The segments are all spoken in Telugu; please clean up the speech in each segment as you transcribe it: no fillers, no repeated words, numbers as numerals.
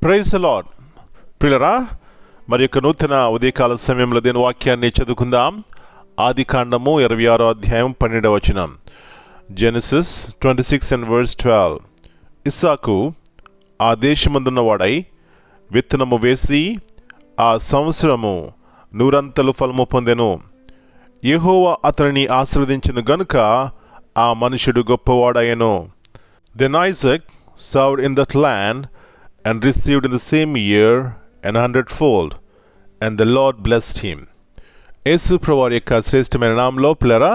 Praise the lord. ప్రియులారా, మరి యొక్క నూతన ఉదయకాల సమయంలో దీని వాక్యాన్ని చదువుకుందాం. ఆదికాండము 26వ అధ్యాయం 12వ వచనం. జెనసిస్ 26:12. ఇస్సాకు ఆ దేశమందున్నవాడై విత్తనము వేసి ఆ సంవత్సరము 100 ఫలము పొందెను. యెహోవా అతనిని ఆశీర్వదించెను గనుక ఆ మనుషుడు గొప్పవాడయ్యెను. Then Isaac sowed in that land and received in the same year 100-fold, and the Lord blessed him. యేసు ప్రభువారి యొక్క శ్రేష్టమైన నామములో ప్రియులారా,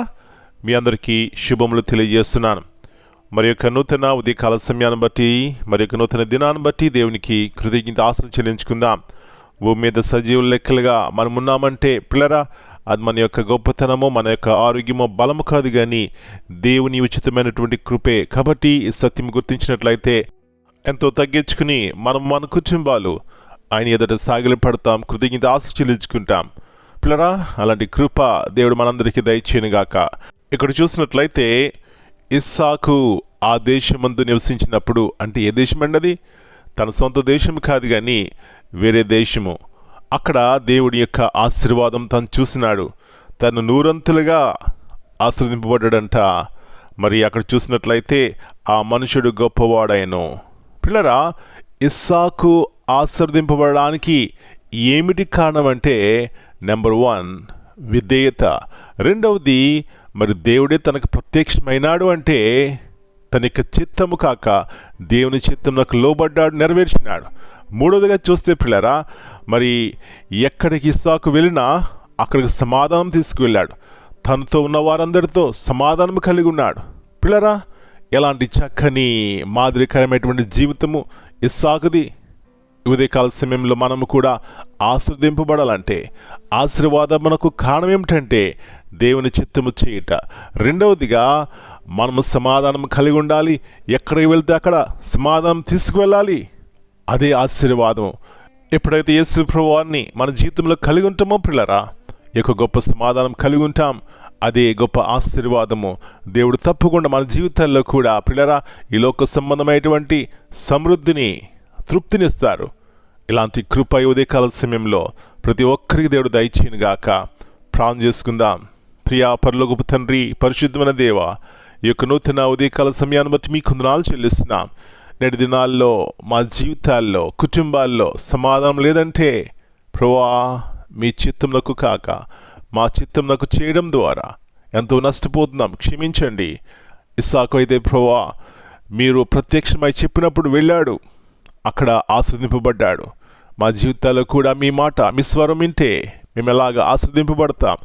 మీ అందరికీ శుభములు తెలియజేస్తున్నాను. మరి యొక్క నూతన ఉదయకాల సమయాన్ని బట్టి, మరి యొక్క నూతన దినాన్ని బట్టి దేవునికి కృతజ్ఞత ఆశలు చెల్లించుకుందాం. భూమి మీద సజీవుల లెక్కలుగా మనం ఉన్నామంటే ప్రియులారా, అది మన యొక్క గొప్పతనము, మన యొక్క ఆరోగ్యము, బలము కాదు కానీ దేవుని ఉచితమైనటువంటి కృపే. కాబట్టి ఈ సత్యం గుర్తించినట్లయితే ఎంతో తగ్గించుకుని మన కుటుంబాలు ఆయన ఎదుట సాగిలి పడతాం, కృతజ్ఞత ఆశలు చెల్లించుకుంటాం. పిల్లరా, అలాంటి కృప దేవుడు మనందరికీ దయచేయనుగాక. ఇక్కడ చూసినట్లయితే ఇస్సాకు ఆ దేశమందు నివసించినప్పుడు, అంటే ఏ దేశం అండి అది? తన సొంత దేశం కాదు కానీ వేరే దేశము. అక్కడ దేవుడి యొక్క ఆశీర్వాదం తను చూసినాడు. తను 100 ఆశీర్వదింపబడ్డాడంట. మరి అక్కడ చూసినట్లయితే ఆ మనుషుడు గొప్పవాడైను. పిల్లరా, ఇస్సాకు ఆశీర్వదింపబడడానికి ఏమిటి కారణం అంటే, నెంబర్ 1 విధేయత. రెండవది, మరి దేవుడే తనకు ప్రత్యక్షమైనాడు అంటే తన యొక్క చిత్తము కాక దేవుని చిత్తమునకు లోబడ్డాడు, నెరవేర్చినాడు. మూడవదిగా చూస్తే పిల్లరా, మరి ఎక్కడికి ఇస్సాకు వెళ్ళినా అక్కడికి సమాధానం తీసుకువెళ్ళాడు. తనతో ఉన్న వారందరితో సమాధానం కలిగి ఉన్నాడు. పిల్లరా, ఎలాంటి చక్కని మాదిరికరమైనటువంటి జీవితము ఇస్సాకుది. ఉదయకాల సమయంలో మనము కూడా ఆశీర్వదింపబడాలంటే, ఆశీర్వాదమునకు కారణం ఏమిటంటే దేవుని చిత్తము చేయుట. రెండవదిగా మనము సమాధానం కలిగి ఉండాలి. ఎక్కడికి వెళ్తే అక్కడ సమాధానం తీసుకువెళ్ళాలి. అదే ఆశీర్వాదం. ఎప్పుడైతే యేసు ప్రభువాన్ని మన జీవితంలో కలిగి ఉంటామో పిల్లరా, యొక్క గొప్ప సమాధానం కలిగి ఉంటాం. అదే గొప్ప ఆశీర్వాదము. దేవుడు తప్పకుండా మన జీవితాల్లో కూడా పిల్లరా ఈ లోక సంబంధమైనటువంటి సమృద్ధిని, తృప్తినిస్తారు. ఇలాంటి కృప ఉదయకాల సమయంలో ప్రతి ఒక్కరికి దేవుడు దయచేయనుగాక. ప్రార్థన చేసుకుందాం. ప్రియా పరలోకపు తండ్రి, పరిశుద్ధమైన దేవ, ఈ యొక్క నూతన ఉదయకాల సమయాన్ని బట్టి మీకు వందనాలు చెల్లిస్తున్నాం. నేటి దినాల్లో మా జీవితాల్లో, కుటుంబాల్లో సమాధానం లేదంటే ప్రభువా, మీ చిత్తంనకు కాక మా చిత్తంనకు చేయడం ద్వారా ఎంతో నష్టపోతున్నాం, క్షమించండి. ఇస్సాకు అయితే ప్రభువా, మీరు ప్రత్యక్షమై చెప్పినప్పుడు వెళ్ళాడు, అక్కడ ఆశీర్వదింపబడ్డాడు. మా జీవితాల్లో కూడా మీ మాట, మీ స్వరం వింటే మేము ఎలాగ ఆశీర్వదింపబడతాం.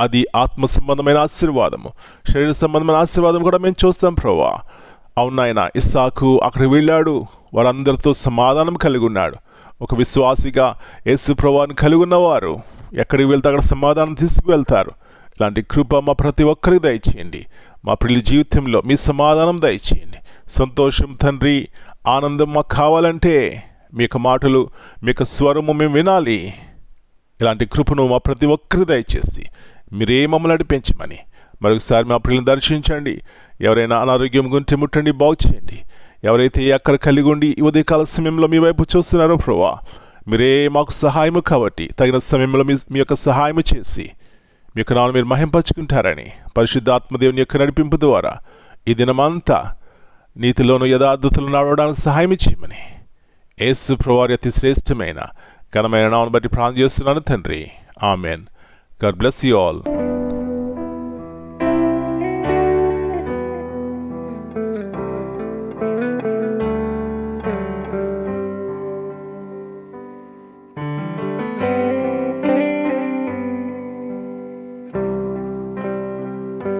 అది ఆత్మ సంబంధమైన ఆశీర్వాదము, శరీర సంబంధమైన ఆశీర్వాదం కూడా మేము చూస్తాం ప్రభువా. అవునాయన, ఇస్సాకు అక్కడికి వెళ్ళాడు, వారందరితో సమాధానం కలిగి ఉన్నాడు. ఒక విశ్వాసిగా యేసు ప్రభువుని కలిగి ఉన్నవారు ఎక్కడికి వెళ్తే అక్కడ సమాధానం తీసుకువెళ్తారు. ఇలాంటి కృప మా ప్రతి ఒక్కరికి దయచేయండి. మా పిల్లల జీవితంలో మీ సమాధానం దయచేయండి. సంతోషం తండ్రి, ఆనందం మాకు కావాలంటే మీ యొక్క మాటలు, మీ యొక్క స్వరము మేము వినాలి. ఇలాంటి కృపను మా ప్రతి ఒక్కరికి దయచేసి మీరే మమ్మల్ని నడిపించమని మరొకసారి మా పిల్లల్ని దర్శించండి. ఎవరైనా అనారోగ్యం గురించి ముట్టండి, బాగు చేయండి. ఎవరైతే అక్కడ కలిగి ఉండి ఈ ఉదయకాల సమయంలో మీ వైపు చూస్తున్నారో ప్రభువా, మీరే మాకు సహాయము కాబట్టి తగిన సమయంలో మీ యొక్క సహాయము చేసి మీ యొక్క నామమును మీరు మహింపరచుకుంటారని పరిశుద్ధాత్మదేవుని యొక్క నడిపింపు ద్వారా ఈ దినమంతా నీతిలోను యథార్థతలు నడవడానికి సహాయం చేయమని యేసు ప్రభువారి అతి శ్రేష్టమైన ఘనమైన నామమును బట్టి ప్రార్థన చేస్తున్నాను తండ్రి. Amen. God bless you all.